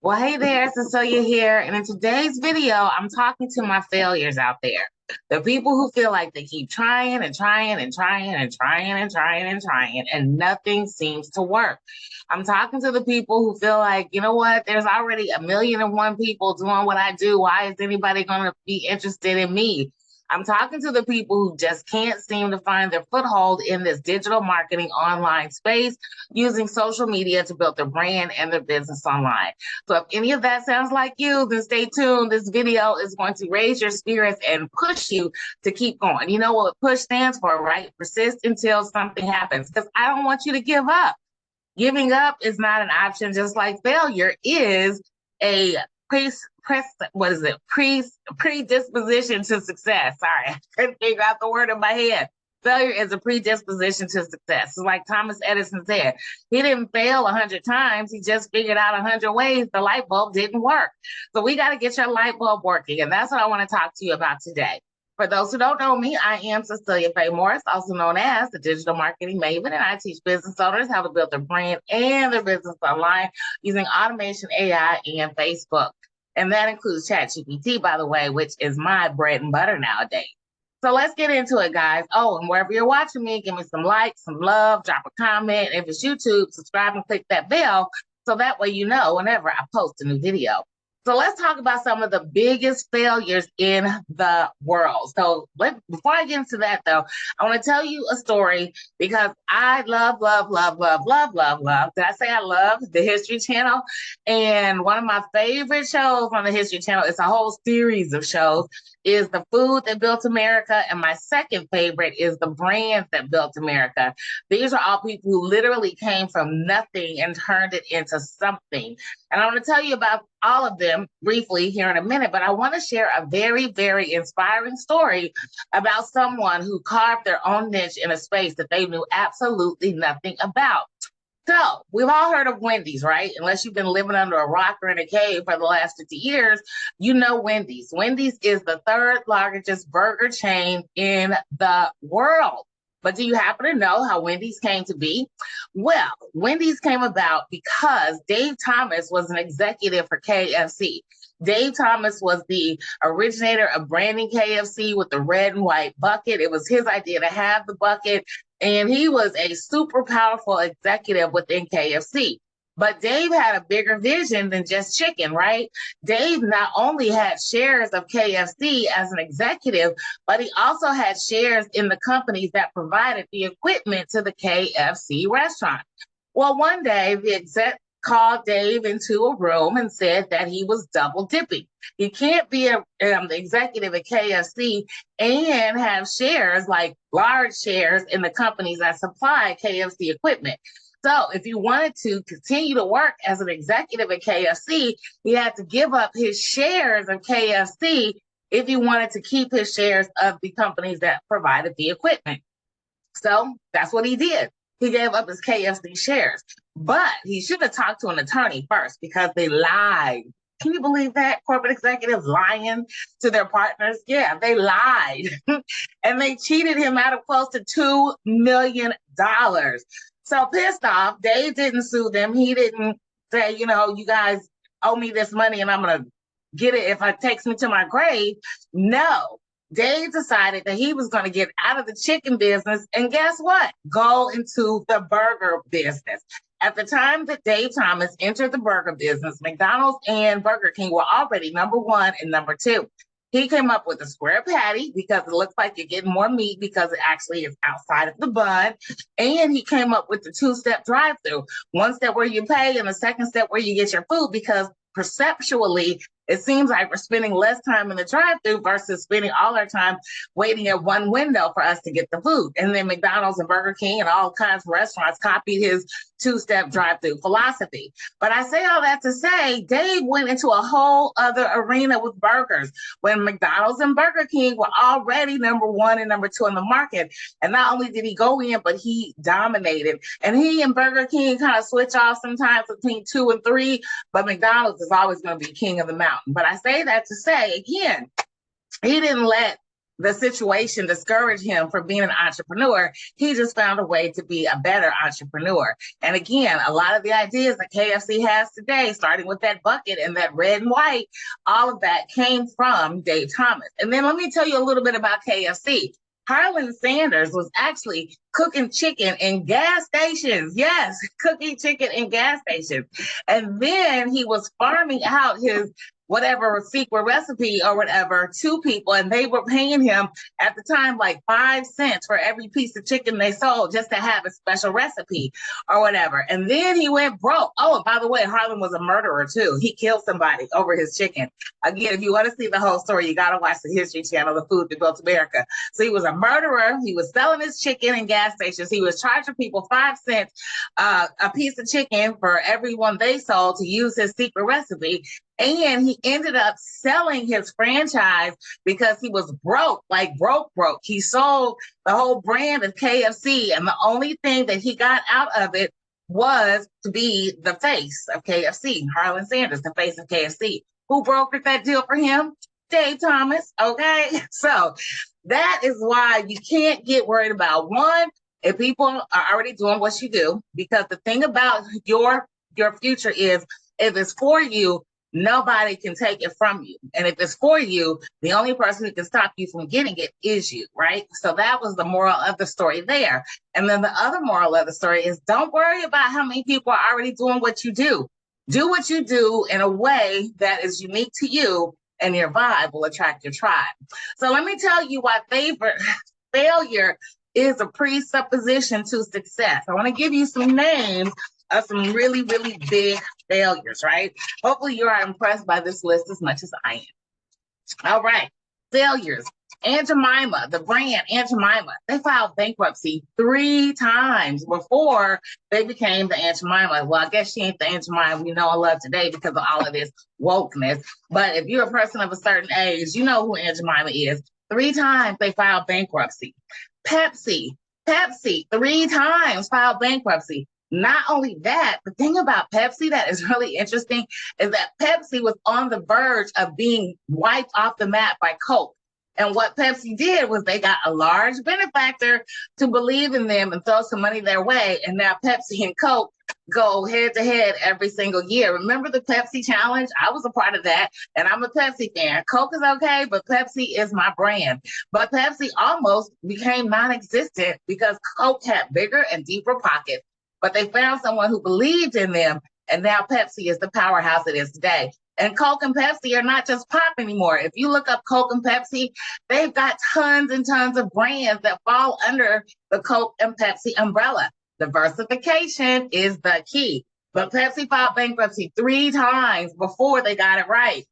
Well, hey there, Cecelia here. And in today's video, I'm talking to my failures out there. The people who feel like they keep trying and trying and trying and trying and trying and trying, and nothing seems to work. I'm talking to the people who feel like, you know what, there's already a million and one people doing what I do. Why is anybody going to be interested in me? I'm talking to the people who just can't seem to find their foothold in this digital marketing online space using social media to build their brand and their business online. So if any of that sounds like you, then stay tuned. This video is going to raise your spirits and push you to keep going. You know what push stands for, right? Persist until something happens. Because I don't want you to give up. Giving up is not an option, just like failure is a what is it? Predisposition to success. Sorry, I couldn't figure out the word in my head. Failure is a predisposition to success. It's like Thomas Edison said, he didn't fail 100 times. He just figured out 100 ways the light bulb didn't work. So we got to get your light bulb working. And that's what I want to talk to you about today. For those who don't know me, I am Cecelia Faye Morris, also known as the Digital Marketing Maven, and I teach business owners how to build their brand and their business online using automation, AI, and Facebook. And that includes ChatGPT, by the way, which is my bread and butter nowadays. So let's get into it, guys. Oh, and wherever you're watching me, give me some likes, some love, drop a comment. If it's YouTube, subscribe and click that bell so that way you know whenever I post a new video. So let's talk about some of the biggest failures in the world. So before I get into that, though, I want to tell you a story because I love, love, love, love, love, love, love. Did I say I love the History Channel? And one of my favorite shows on the History Channel, it's a whole series of shows, is The Food That Built America. And my second favorite is The Brands That Built America. These are all people who literally came from nothing and turned it into something. And I want to tell you about all of them briefly here in a minute, but I want to share a very, very inspiring story about someone who carved their own niche in a space that they knew absolutely nothing about. So we've all heard of Wendy's, right? Unless you've been living under a rock or in a cave for the last 50 years, you know Wendy's. Wendy's is the third largest burger chain in the world. But do you happen to know how Wendy's came to be? Well, Wendy's came about because Dave Thomas was an executive for KFC. Dave Thomas was the originator of branding KFC with the red and white bucket. It was his idea to have the bucket, and he was a super powerful executive within KFC. But Dave had a bigger vision than just chicken, right? Dave not only had shares of KFC as an executive, but he also had shares in the companies that provided the equipment to the KFC restaurant. Well, one day the exec called Dave into a room and said that he was double dipping. He can't be the executive at KFC and have shares, like large shares in the companies that supply KFC equipment. So if you wanted to continue to work as an executive at KFC, he had to give up his shares of KFC if he wanted to keep his shares of the companies that provided the equipment. So that's what he did. He gave up his KFC shares, but he should have talked to an attorney first because they lied. Can you believe that? Corporate executives lying to their partners? Yeah, they lied. And they cheated him out of close to $2 million. So pissed off, Dave didn't sue them. He didn't say, you guys owe me this money and I'm going to get it if it takes me to my grave. No, Dave decided that he was going to get out of the chicken business and guess what? Go into the burger business. At the time that Dave Thomas entered the burger business, McDonald's and Burger King were already number one and number two. He came up with a square patty because it looks like you're getting more meat because it actually is outside of the bun. And he came up with the two-step drive-through. One step where you pay and the second step where you get your food because perceptually, it seems like we're spending less time in the drive-thru versus spending all our time waiting at one window for us to get the food. And then McDonald's and Burger King and all kinds of restaurants copied his two-step drive-thru philosophy. But I say all that to say, Dave went into a whole other arena with burgers when McDonald's and Burger King were already number one and number two in the market. And not only did he go in, but he dominated. And he and Burger King kind of switch off sometimes between 2 and 3, but McDonald's is always going to be king of the mountain. But I say that to say, again, he didn't let the situation discouraged him from being an entrepreneur. He just found a way to be a better entrepreneur. And again, a lot of the ideas that KFC has today, starting with that bucket and that red and white, all of that came from Dave Thomas. And then let me tell you a little bit about KFC. Harlan Sanders was actually cooking chicken in gas stations. Yes, cooking chicken in gas stations. And then he was farming out his whatever secret recipe or whatever to people, and they were paying him at the time like 5 cents for every piece of chicken they sold just to have a special recipe or whatever. And then he went broke. Oh, and by the way, Harlan was a murderer too. He killed somebody over his chicken. Again, if you want to see the whole story, you got to watch the History Channel, The Food That Built America. So he was a murderer. He was selling his chicken in gas stations. He was charging people 5 cents a piece of chicken for every one they sold to use his secret recipe. And he ended up selling his franchise because he was broke, like broke. He sold the whole brand of KFC, and the only thing that he got out of it was to be the face of KFC. Harlan Sanders, the face of KFC. Who brokered that deal for him? Dave Thomas, okay? So that is why you can't get worried about, one, if people are already doing what you do, because the thing about your future is, if it's for you, nobody can take it from you. And if it's for you, the only person who can stop you from getting it is you, right? So that was the moral of the story there. And then the other moral of the story is, don't worry about how many people are already doing what you do. Do what you do in a way that is unique to you, and your vibe will attract your tribe. So let me tell you why failure is a presupposition to success. I want to give you some names of some really, really big failures, right? Hopefully you are impressed by this list as much as I am. All right, failures. Aunt Jemima, the brand Aunt Jemima, they filed bankruptcy 3 times before they became the Aunt Jemima. Well, I guess she ain't the Aunt Jemima we know and love today because of all of this wokeness. But if you're a person of a certain age, you know who Aunt Jemima is. 3 times they filed bankruptcy. Pepsi, 3 times filed bankruptcy. Not only that, the thing about Pepsi that is really interesting is that Pepsi was on the verge of being wiped off the map by Coke. And what Pepsi did was they got a large benefactor to believe in them and throw some money their way. And now Pepsi and Coke go head to head every single year. Remember the Pepsi challenge? I was a part of that, and I'm a Pepsi fan. Coke is okay, but Pepsi is my brand. But Pepsi almost became non-existent because Coke had bigger and deeper pockets. But they found someone who believed in them, and now Pepsi is the powerhouse it is today. And Coke and Pepsi are not just pop anymore. If you look up Coke and Pepsi, they've got tons and tons of brands that fall under the Coke and Pepsi umbrella. Diversification is the key. But Pepsi filed bankruptcy 3 times before they got it right.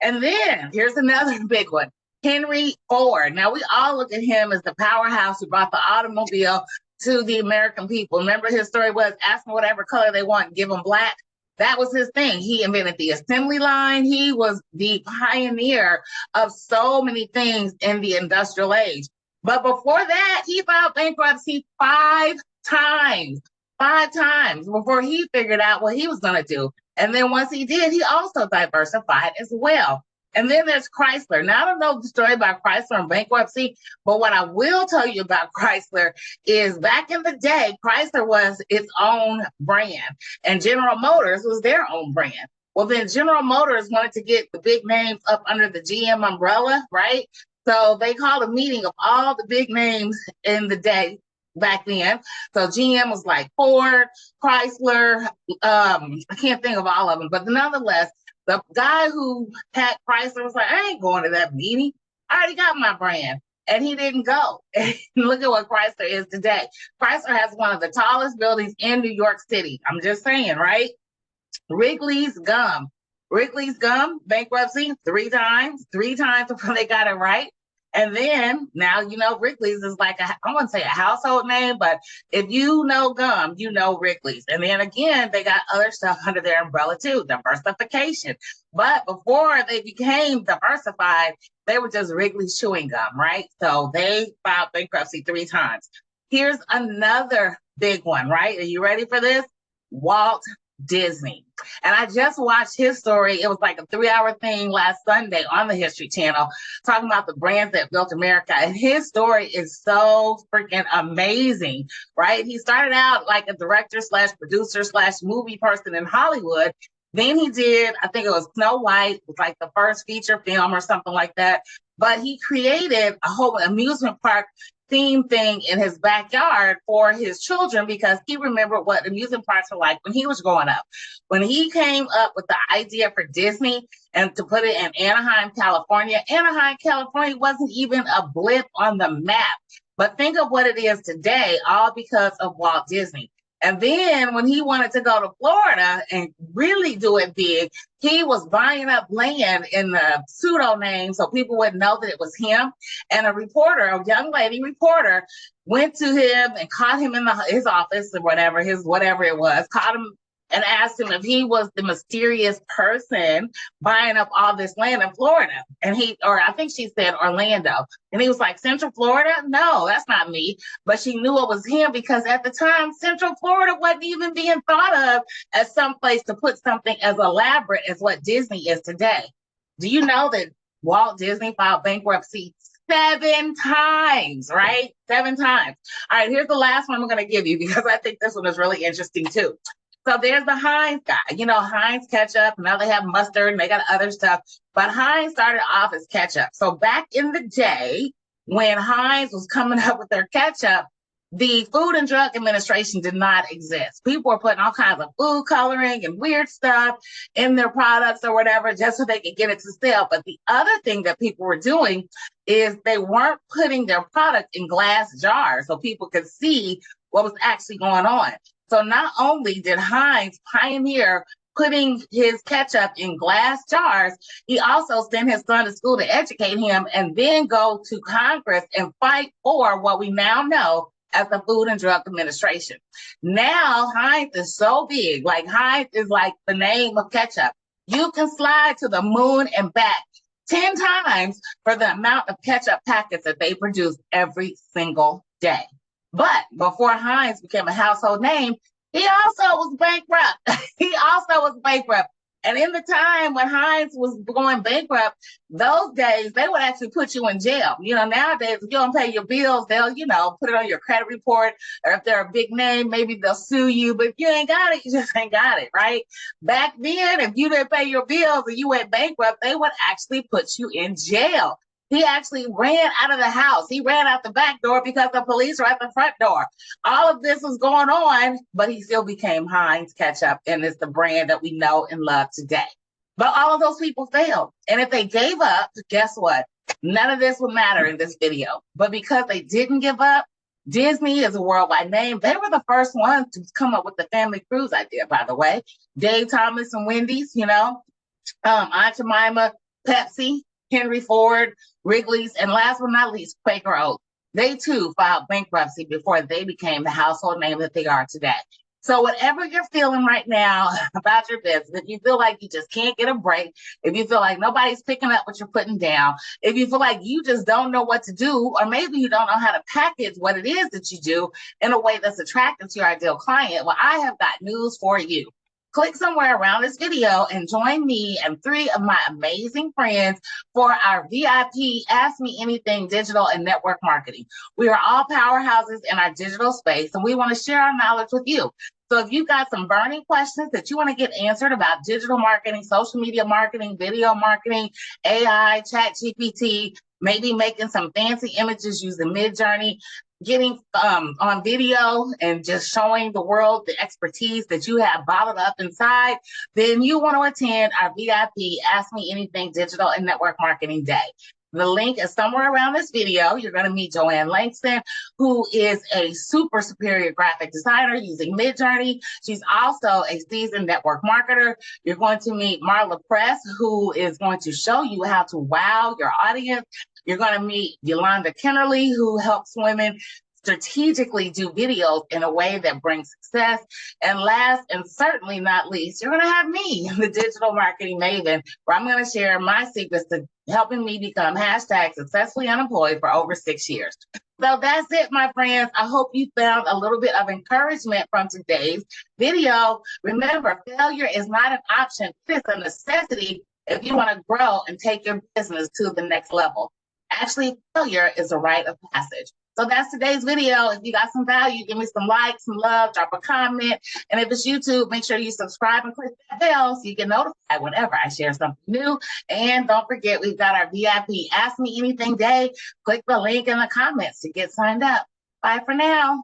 And then here's another big one. Henry Ford. Now, we all look at him as the powerhouse who brought the automobile to the American people. Remember, his story was ask them whatever color they want, give them black. That was his thing. He invented the assembly line. He was the pioneer of so many things in the industrial age. But before that, he filed bankruptcy 5 times. 5 times before he figured out what he was going to do. And then once he did, he also diversified as well. And then there's Chrysler. Now, I don't know the story about Chrysler and bankruptcy, but what I will tell you about Chrysler is back in the day, Chrysler was its own brand, and General Motors was their own brand. Well, then General Motors wanted to get the big names up under the GM umbrella, right? So they called a meeting of all the big names in the day back then. So GM was like Ford, Chrysler, I can't think of all of them, but nonetheless, the guy who had Chrysler was like, I ain't going to that meeting. I already got my brand. And he didn't go. And look at what Chrysler is today. Chrysler has one of the tallest buildings in New York City. I'm just saying, right? Wrigley's Gum. Wrigley's Gum, bankruptcy 3 times before they got it right. And then now, you know, Wrigley's is like, I wouldn't say a household name, but if you know gum, you know Wrigley's. And then again, they got other stuff under their umbrella too, diversification. But before they became diversified, they were just Wrigley's chewing gum, right? So they filed bankruptcy 3 times. Here's another big one, right? Are you ready for this? Walt Disney. And I just watched his story. It was like a 3-hour thing last Sunday on the History Channel talking about the brands that built America. And his story is so freaking amazing, right? He started out like a director slash producer slash movie person in Hollywood. Then he did, I think it was Snow White, it was like the first feature film or something like that. But he created a whole amusement park theme thing in his backyard for his children because he remembered what amusement parks were like when he was growing up. When he came up with the idea for Disney and to put it in Anaheim, California wasn't even a blip on the map. But think of what it is today, all because of Walt Disney. And then when he wanted to go to Florida and really do it big, he was buying up land in the pseudo name so people wouldn't know that it was him. And a reporter, a young lady reporter, went to him and caught him in his office or whatever it was, caught him and asked him if he was the mysterious person buying up all this land in Florida. And I think she said Orlando. And he was like, Central Florida? No, that's not me. But she knew it was him because at the time, Central Florida wasn't even being thought of as some place to put something as elaborate as what Disney is today. Do you know that Walt Disney filed bankruptcy 7 times, right? 7 times. All right, here's the last one I'm going to give you because I think this one is really interesting too. So there's the Heinz guy, Heinz ketchup. Now they have mustard and they got other stuff. But Heinz started off as ketchup. So back in the day when Heinz was coming up with their ketchup, the Food and Drug Administration did not exist. People were putting all kinds of food coloring and weird stuff in their products or whatever just so they could get it to sell. But the other thing that people were doing is they weren't putting their product in glass jars so people could see what was actually going on. So not only did Heinz pioneer putting his ketchup in glass jars, he also sent his son to school to educate him and then go to Congress and fight for what we now know as the Food and Drug Administration. Now Heinz is so big, like Heinz is like the name of ketchup. You can slide to the moon and back 10 times for the amount of ketchup packets that they produce every single day. But before Heinz became a household name, he also was bankrupt. And in the time when Heinz was going bankrupt, those days, they would actually put you in jail. Nowadays, if you don't pay your bills, they'll, put it on your credit report. Or if they're a big name, maybe they'll sue you. But if you ain't got it, you just ain't got it, right? Back then, if you didn't pay your bills and you went bankrupt, they would actually put you in jail. He actually ran out of the house. He ran out the back door because the police were at the front door. All of this was going on, but he still became Heinz ketchup, and it's the brand that we know and love today. But all of those people failed. And if they gave up, guess what? None of this would matter in this video. But because they didn't give up, Disney is a worldwide name. They were the first ones to come up with the family cruise idea, by the way. Dave Thomas and Wendy's, Aunt Jemima, Pepsi, Henry Ford, Wrigley's, and last but not least, Quaker Oats. They too filed bankruptcy before they became the household name that they are today. So whatever you're feeling right now about your business, if you feel like you just can't get a break, if you feel like nobody's picking up what you're putting down, if you feel like you just don't know what to do, or maybe you don't know how to package what it is that you do in a way that's attractive to your ideal client, well, I have got news for you. Click somewhere around this video and join me and 3 of my amazing friends for our VIP Ask Me Anything digital and network marketing. We are all powerhouses in our digital space, and we want to share our knowledge with you. So if you've got some burning questions that you want to get answered about digital marketing, social media marketing, video marketing, AI, ChatGPT, maybe making some fancy images using Midjourney, getting on video and just showing the world the expertise that you have bottled up inside, then you want to attend our VIP Ask Me Anything Digital and Network Marketing Day. The link is somewhere around this video. You're going to meet Joanne Langston, who is a super superior graphic designer using Midjourney. She's also a seasoned network marketer. You're going to meet Marla Press, who is going to show you how to wow your audience. You're going to meet Yolanda Kennerly, who helps women strategically do videos in a way that brings success. And last and certainly not least, you're going to have me, the digital marketing maven, where I'm going to share my secrets to helping me become #successfully unemployed for over 6 years. So that's it, my friends. I hope you found a little bit of encouragement from today's video. Remember, failure is not an option. It is a necessity if you want to grow and take your business to the next level. Actually, failure is a rite of passage. So that's today's video. If you got some value, give me some likes, some love, drop a comment. And if it's YouTube, make sure you subscribe and click that bell so you get notified whenever I share something new. And don't forget, we've got our VIP Ask Me Anything Day. Click the link in the comments to get signed up. Bye for now.